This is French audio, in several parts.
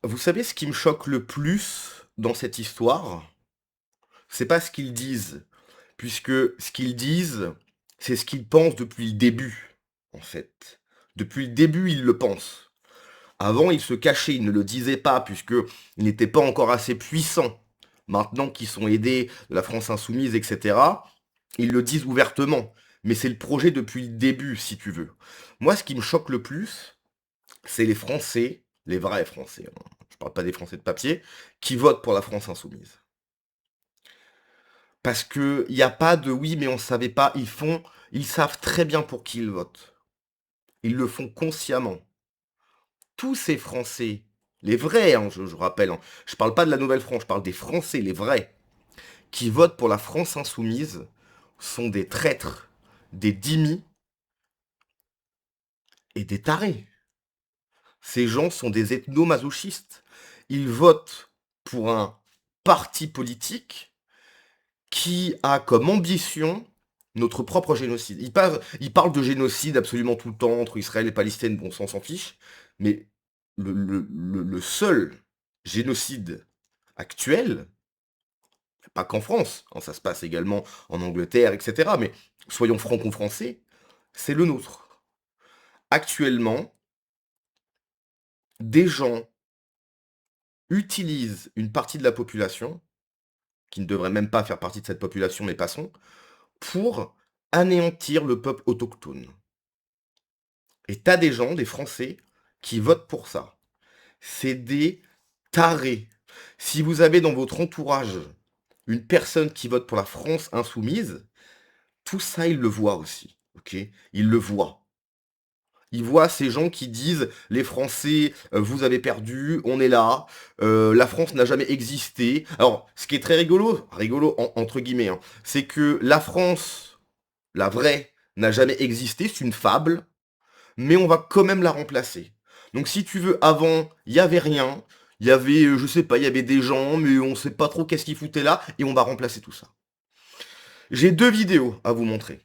Vous savez ce qui me choque le plus dans cette histoire? C'est pas ce qu'ils disent, puisque ce qu'ils disent, c'est ce qu'ils pensent depuis le début, en fait. Depuis le début, ils le pensent. Avant, ils se cachaient, ils ne le disaient pas, puisqu'ils n'étaient pas encore assez puissants. Maintenant qu'ils sont aidés de la France insoumise, etc., ils le disent ouvertement. Mais c'est le projet depuis le début, si tu veux. Moi, ce qui me choque le plus, c'est les Français, les vrais Français, hein, je parle pas des Français de papier, qui votent pour la France insoumise. Parce que il y a pas de oui, mais on savait pas. Ils savent très bien pour qui ils votent. Ils le font consciemment. Tous ces Français, les vrais, hein, je rappelle, hein, je parle pas de la Nouvelle-France, je parle des Français, les vrais, qui votent pour la France insoumise, sont des traîtres, des dhimis et des tarés. Ces gens sont des ethno-masochistes. Ils votent pour un parti politique qui a comme ambition notre propre génocide. Il parle de génocide absolument tout le temps entre Israël et Palestine, bon, ça on s'en fiche, mais le seul génocide actuel, pas qu'en France, hein, ça se passe également en Angleterre, etc., mais soyons franco-français, c'est le nôtre. Actuellement, des gens utilisent une partie de la population, qui ne devrait même pas faire partie de cette population, mais passons, pour anéantir le peuple autochtone. Et t'as des gens, des Français, qui votent pour ça. C'est des tarés. Si vous avez dans votre entourage une personne qui vote pour la France insoumise, tout ça, il le voit aussi. Ok? Il le voit. Il voit ces gens qui disent les Français, vous avez perdu, on est là, la France n'a jamais existé. Alors, ce qui est très rigolo, rigolo entre guillemets, hein, c'est que la France, la vraie, n'a jamais existé, c'est une fable, mais on va quand même la remplacer. Donc si tu veux, avant, il y avait rien, il y avait, je sais pas, il y avait des gens, mais on sait pas trop qu'est-ce qu'ils foutaient là, et on va remplacer tout ça. J'ai deux vidéos à vous montrer.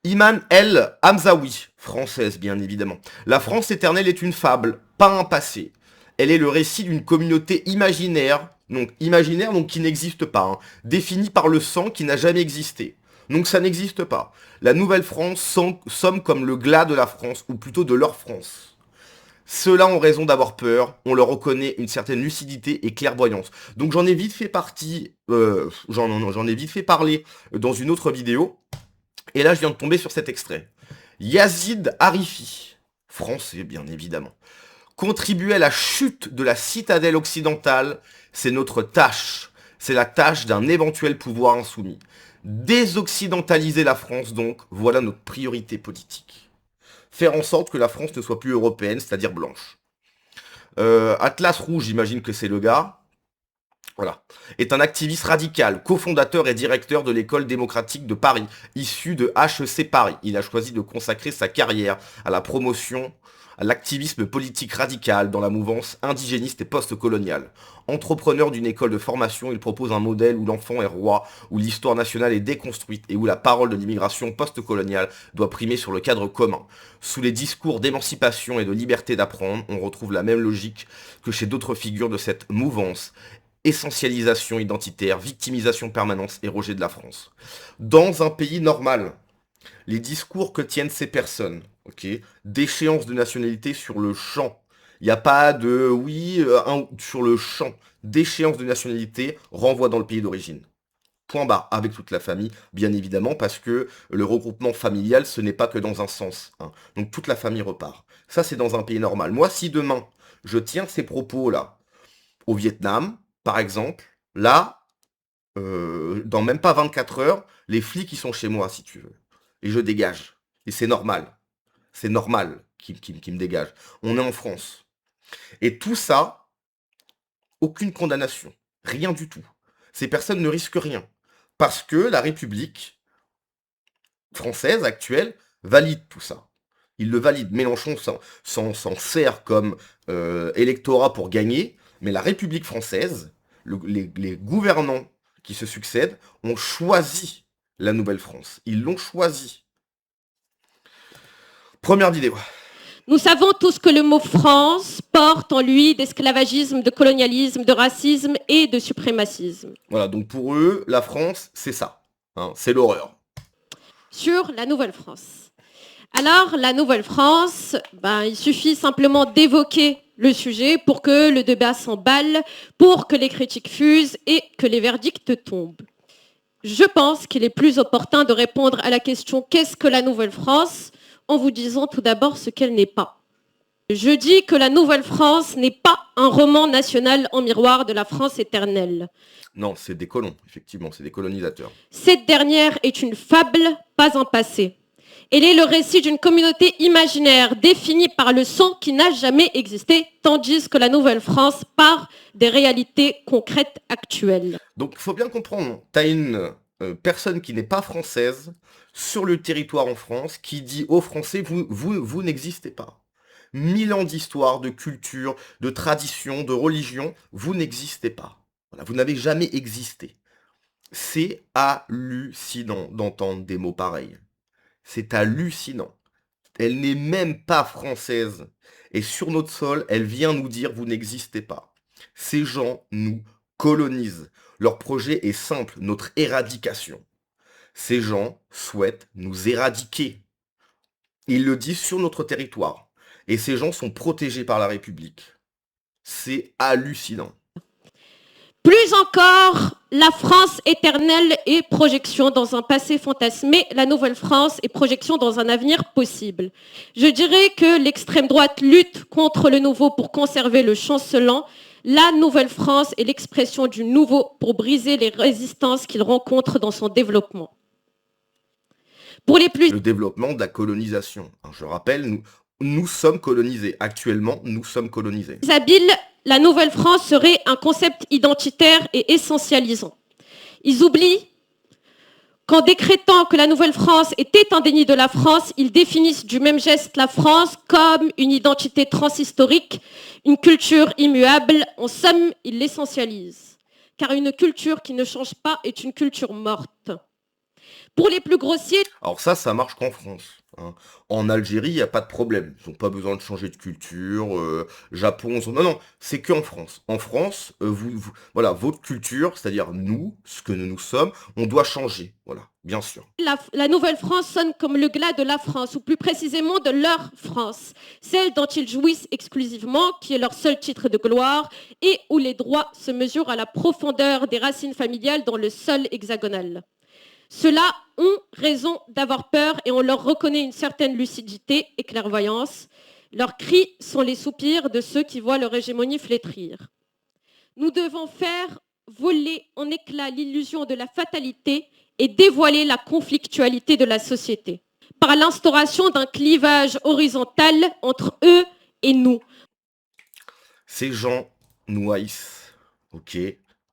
Iman El Hamzaoui, française bien évidemment. La France éternelle est une fable, pas un passé. Elle est le récit d'une communauté imaginaire donc qui n'existe pas, hein, définie par le sang qui n'a jamais existé. Donc ça n'existe pas. La nouvelle France somme comme le glas de la France, ou plutôt de leur France. Ceux-là ont raison d'avoir peur, on leur reconnaît une certaine lucidité et clairvoyance. Donc j'en ai vite fait j'en ai vite fait parler dans une autre vidéo, et là je viens de tomber sur cet extrait. Yazid Harifi, français bien évidemment, contribuer à la chute de la citadelle occidentale, c'est notre tâche. C'est la tâche d'un éventuel pouvoir insoumis. Désoccidentaliser la France donc, voilà notre priorité politique. Faire en sorte que la France ne soit plus européenne, c'est-à-dire blanche. Atlas Rouge, j'imagine que c'est le gars. Voilà. Est un activiste radical, cofondateur et directeur de l'école démocratique de Paris, issu de HEC Paris. Il a choisi de consacrer sa carrière à la promotion, à l'activisme politique radical dans la mouvance indigéniste et post-coloniale. Entrepreneur d'une école de formation, il propose un modèle où l'enfant est roi, où l'histoire nationale est déconstruite et où la parole de l'immigration post-coloniale doit primer sur le cadre commun. Sous les discours d'émancipation et de liberté d'apprendre, on retrouve la même logique que chez d'autres figures de cette mouvance: essentialisation identitaire, victimisation permanente et rejet de la France. Dans un pays normal, les discours que tiennent ces personnes, ok, d'échéance de nationalité sur le champ, il n'y a pas de oui sur le champ, d'échéance de nationalité renvoie dans le pays d'origine. Point barre, avec toute la famille, bien évidemment, parce que le regroupement familial, ce n'est pas que dans un sens, hein. Donc toute la famille repart. Ça, c'est dans un pays normal. Moi, si demain, je tiens ces propos-là au Vietnam, par exemple, là, dans même pas 24 heures, les flics, ils sont chez moi, si tu veux. Et je dégage. Et c'est normal. C'est normal qu'ils me dégagent. On est en France. Et tout ça, aucune condamnation. Rien du tout. Ces personnes ne risquent rien. Parce que la République française actuelle valide tout ça. Il le valide. Mélenchon s'en sert comme électorat pour gagner, mais la République française, les gouvernants qui se succèdent, ont choisi la Nouvelle-France. Ils l'ont choisi. Première vidéo. Nous savons tous que le mot France porte en lui d'esclavagisme, de colonialisme, de racisme et de suprémacisme. Voilà, donc pour eux, la France, c'est ça. Hein, c'est l'horreur. Sur la Nouvelle-France. Alors, la Nouvelle-France, il suffit simplement d'évoquer le sujet pour que le débat s'emballe, pour que les critiques fusent et que les verdicts tombent. Je pense qu'il est plus opportun de répondre à la question « Qu'est-ce que la Nouvelle-France ?» en vous disant tout d'abord ce qu'elle n'est pas. Je dis que la Nouvelle-France n'est pas un roman national en miroir de la France éternelle. Non, c'est des colons, effectivement, c'est des colonisateurs. Cette dernière est une fable, pas un passé. Elle est le récit d'une communauté imaginaire définie par le son qui n'a jamais existé, tandis que la Nouvelle-France part des réalités concrètes actuelles. Donc, il faut bien comprendre, tu as une personne qui n'est pas française sur le territoire en France qui dit aux Français, vous n'existez pas. 1000 ans d'histoire, de culture, de tradition, de religion, vous n'existez pas. Voilà, vous n'avez jamais existé. C'est hallucinant d'entendre des mots pareils. C'est hallucinant. Elle n'est même pas française. Et sur notre sol, elle vient nous dire, vous n'existez pas. Ces gens nous colonisent. Leur projet est simple, notre éradication. Ces gens souhaitent nous éradiquer. Ils le disent sur notre territoire. Et ces gens sont protégés par la République. C'est hallucinant. Plus encore, la France éternelle est projection dans un passé fantasmé, la Nouvelle-France est projection dans un avenir possible. Je dirais que l'extrême droite lutte contre le nouveau pour conserver le chancelant. La Nouvelle-France est l'expression du nouveau pour briser les résistances qu'il rencontre dans son développement. Pour les plus... Le développement de la colonisation. Je rappelle, nous sommes colonisés. Actuellement, nous sommes colonisés. Habiles, la Nouvelle-France serait un concept identitaire et essentialisant. Ils oublient qu'en décrétant que la Nouvelle-France était un déni de la France, ils définissent du même geste la France comme une identité transhistorique, une culture immuable. En somme, ils l'essentialisent. Car une culture qui ne change pas est une culture morte. Pour les plus grossiers... Alors ça marche qu'en France. Hein. En Algérie, il n'y a pas de problème. Ils n'ont pas besoin de changer de culture. Japon, non, c'est qu'en France. En France, voilà, votre culture, c'est-à-dire nous, ce que nous sommes, on doit changer. Voilà, bien sûr. La Nouvelle-France sonne comme le glas de la France, ou plus précisément de leur France. Celle dont ils jouissent exclusivement, qui est leur seul titre de gloire, et où les droits se mesurent à la profondeur des racines familiales dans le sol hexagonal. Ceux-là ont raison d'avoir peur et on leur reconnaît une certaine lucidité et clairvoyance. Leurs cris sont les soupirs de ceux qui voient leur hégémonie flétrir. Nous devons faire voler en éclats l'illusion de la fatalité et dévoiler la conflictualité de la société par l'instauration d'un clivage horizontal entre eux et nous. Ces gens nous haïssent, ok ?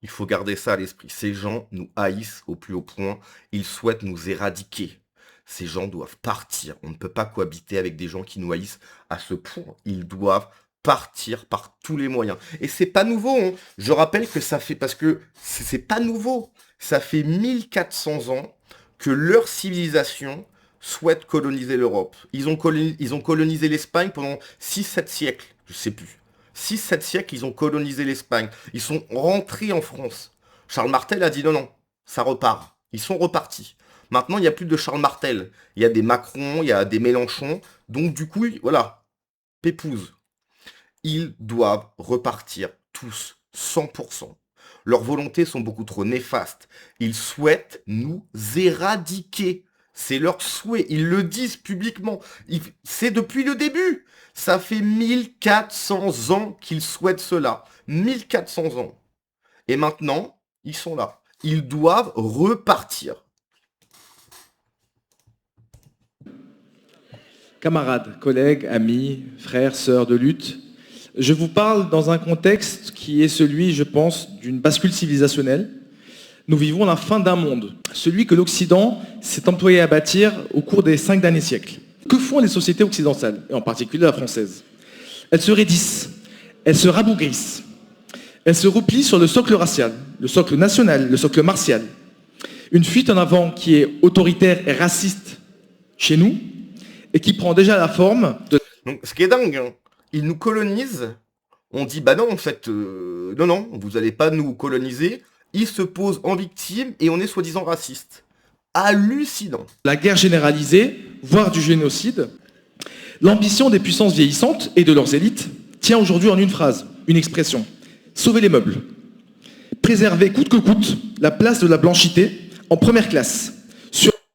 Il faut garder ça à l'esprit. Ces gens nous haïssent au plus haut point. Ils souhaitent nous éradiquer. Ces gens doivent partir. On ne peut pas cohabiter avec des gens qui nous haïssent à ce point. Ils doivent partir par tous les moyens. Et c'est pas nouveau. Hein. Je rappelle que ça fait... Parce que c'est pas nouveau. Ça fait 1400 ans que leur civilisation souhaite coloniser l'Europe. Ils ont colonisé l'Espagne pendant 6-7 siècles. Je sais plus. 6-7 siècles, ils ont colonisé l'Espagne. Ils sont rentrés en France. Charles Martel a dit non, ça repart. Ils sont repartis. Maintenant, il n'y a plus de Charles Martel. Il y a des Macron, il y a des Mélenchon. Donc du coup, voilà, pépouze. Ils doivent repartir tous, 100%. Leurs volontés sont beaucoup trop néfastes. Ils souhaitent nous éradiquer. C'est leur souhait. Ils le disent publiquement. C'est depuis le début. Ça fait 1400 ans qu'ils souhaitent cela. 1400 ans. Et maintenant, ils sont là. Ils doivent repartir. Camarades, collègues, amis, frères, sœurs de lutte, je vous parle dans un contexte qui est celui, je pense, d'une bascule civilisationnelle. Nous vivons la fin d'un monde, celui que l'Occident s'est employé à bâtir au cours des 5 derniers siècles. Que font les sociétés occidentales, et en particulier la française? Elles se raidissent, elles se rabougrissent, elles se replient sur le socle racial, le socle national, le socle martial. Une fuite en avant qui est autoritaire et raciste chez nous, et qui prend déjà la forme de... Donc, ce qui est dingue, hein, ils nous colonisent. On dit, bah non, en fait, non, vous allez pas nous coloniser. Ils se posent en victime et on est soi-disant raciste. Hallucinant. La guerre généralisée, voire du génocide, l'ambition des puissances vieillissantes et de leurs élites tient aujourd'hui en une phrase, une expression. Sauver les meubles. Préserver coûte que coûte la place de la blanchité en première classe.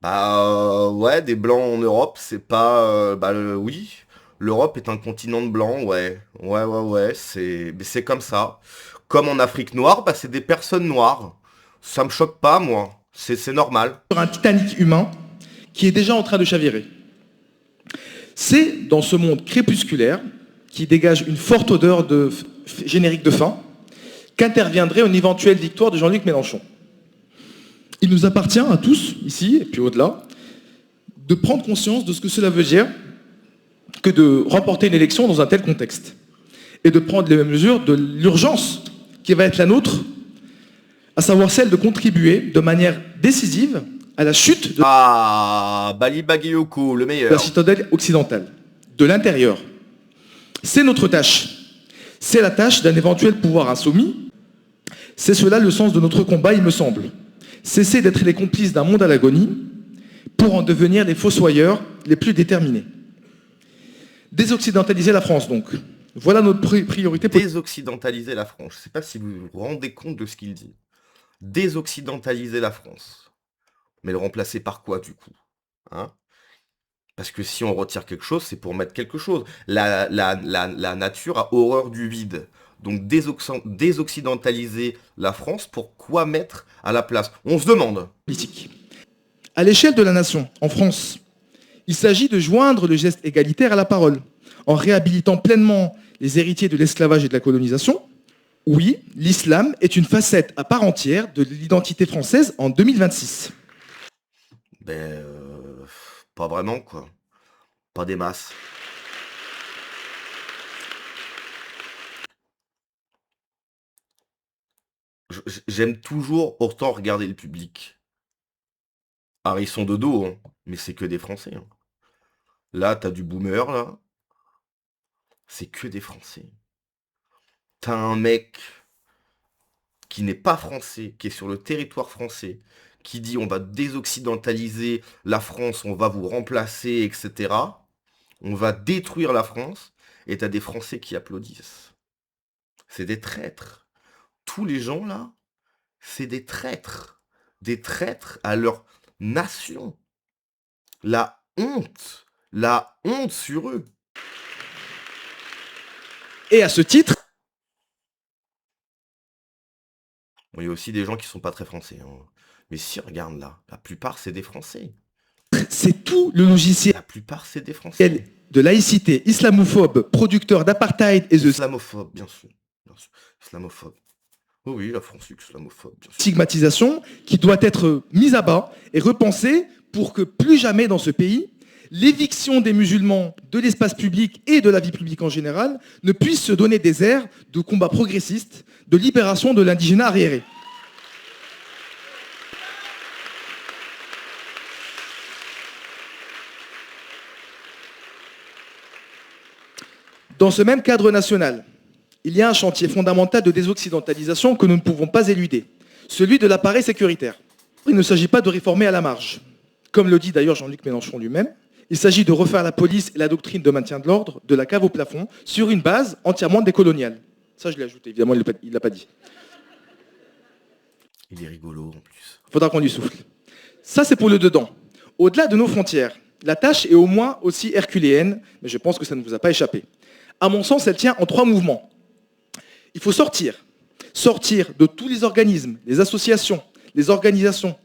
Bah ouais, des blancs en Europe, c'est pas... oui, l'Europe est un continent de blancs, ouais. Ouais, c'est comme ça. Comme en Afrique noire, bah c'est des personnes noires. Ça me choque pas, moi. C'est normal. Sur un Titanic humain qui est déjà en train de chavirer. C'est dans ce monde crépusculaire qui dégage une forte odeur de générique de fin qu'interviendrait une éventuelle victoire de Jean-Luc Mélenchon. Il nous appartient à tous, ici et puis au-delà, de prendre conscience de ce que cela veut dire que de remporter une élection dans un tel contexte et de prendre les mesures de l'urgence qui va être la nôtre, à savoir celle de contribuer de manière décisive à la chute de Bali Bagayoko, le la meilleur. citadelle occidentale, de l'intérieur. C'est notre tâche. C'est la tâche d'un éventuel pouvoir insoumis. C'est cela le sens de notre combat, il me semble. Cesser d'être les complices d'un monde à l'agonie pour en devenir les fossoyeurs les plus déterminés. Désoccidentaliser la France, donc. Voilà notre priorité. Désoccidentaliser la France. Je ne sais pas si vous vous rendez compte de ce qu'il dit. Désoccidentaliser la France. Mais le remplacer par quoi, du coup, hein? Parce que si on retire quelque chose, c'est pour mettre quelque chose. La nature a horreur du vide. Donc désoccidentaliser la France, pour quoi mettre à la place? On se demande. Politique. À l'échelle de la nation, en France, il s'agit de joindre le geste égalitaire à la parole, en réhabilitant pleinement les héritiers de l'esclavage et de la colonisation. Oui, l'islam est une facette à part entière de l'identité française en 2026. Pas vraiment, quoi. Pas des masses. J'aime toujours autant regarder le public. Alors, ils sont de dos, hein, mais c'est que des Français. Hein. Là, t'as du boomer, là. C'est que des Français. T'as un mec qui n'est pas français, qui est sur le territoire français, qui dit on va désoccidentaliser la France, on va vous remplacer, etc. On va détruire la France, et t'as des Français qui applaudissent. C'est des traîtres. Tous les gens là, c'est des traîtres. Des traîtres à leur nation. La honte sur eux. Et à ce titre, Bon, il y a aussi des gens qui sont pas très français. Hein. Mais si, regarde là, la plupart c'est des Français. c'est tout le logiciel La plupart c'est des Français. de laïcité islamophobe, producteur d'apartheid et de Islamophobe, bien sûr. Islamophobe. Oh oui, la France est islamophobe, bien sûr. stigmatisation qui doit être mise à bas et repensée pour que plus jamais dans ce pays, l'éviction des musulmans de l'espace public et de la vie publique en général ne puisse se donner des airs de combat progressiste, de libération de l'indigénat arriéré. Dans ce même cadre national, il y a un chantier fondamental de désoccidentalisation que nous ne pouvons pas éluder, celui de l'appareil sécuritaire. Il ne s'agit pas de réformer à la marge. Comme le dit d'ailleurs Jean-Luc Mélenchon lui-même, il s'agit de refaire la police et la doctrine de maintien de l'ordre de la cave au plafond sur une base entièrement décoloniale. Ça, je l'ai ajouté, évidemment, il ne l'a pas dit. Il est rigolo en plus. Il faudra qu'on lui souffle. Ça, c'est pour le dedans. Au-delà de nos frontières, la tâche est au moins aussi herculéenne, mais je pense que ça ne vous a pas échappé. À mon sens, elle tient en 3 mouvements. Il faut sortir de tous les organismes, les associations, les organisations,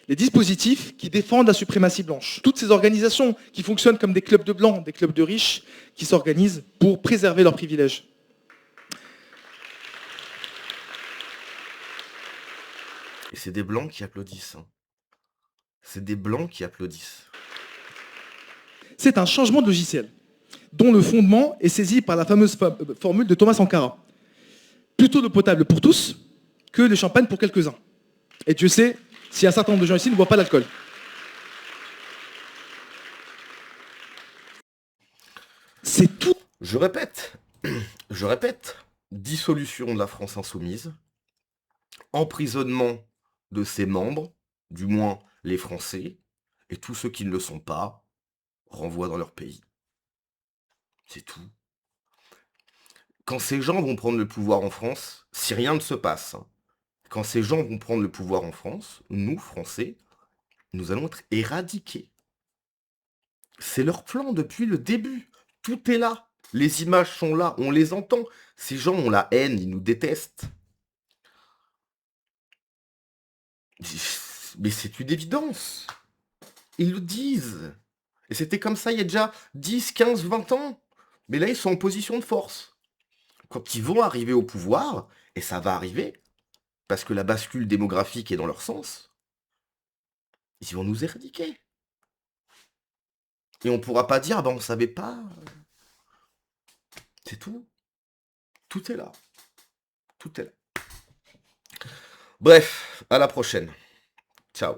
les dispositifs qui défendent la suprématie blanche. Toutes ces organisations qui fonctionnent comme des clubs de blancs, des clubs de riches, qui s'organisent pour préserver leurs privilèges. Et c'est des blancs qui applaudissent. Hein. C'est des blancs qui applaudissent. C'est un changement de logiciel, dont le fondement est saisi par la fameuse formule de Thomas Sankara. Plutôt l'eau potable pour tous que le champagne pour quelques-uns. Et Dieu sait si un certain nombre de gens ici ne boivent pas d'alcool. C'est tout. Je répète, je répète, dissolution de la France insoumise, emprisonnement de ses membres, du moins les Français, et tous ceux qui ne le sont pas, renvoi dans leur pays. C'est tout. Quand ces gens vont prendre le pouvoir en France, si rien ne se passe, hein, quand ces gens vont prendre le pouvoir en France, nous, Français, nous allons être éradiqués. C'est leur plan depuis le début. Tout est là. Les images sont là, on les entend. Ces gens ont la haine, ils nous détestent. Mais c'est une évidence. Ils le disent. Et c'était comme ça il y a déjà 10, 15, 20 ans. Mais là, ils sont en position de force. Quand ils vont arriver au pouvoir, et ça va arriver, parce que la bascule démographique est dans leur sens, ils vont nous éradiquer. Et on pourra pas dire, ah ben on savait pas. C'est tout. Tout est là. Tout est là. Bref, à la prochaine. Ciao.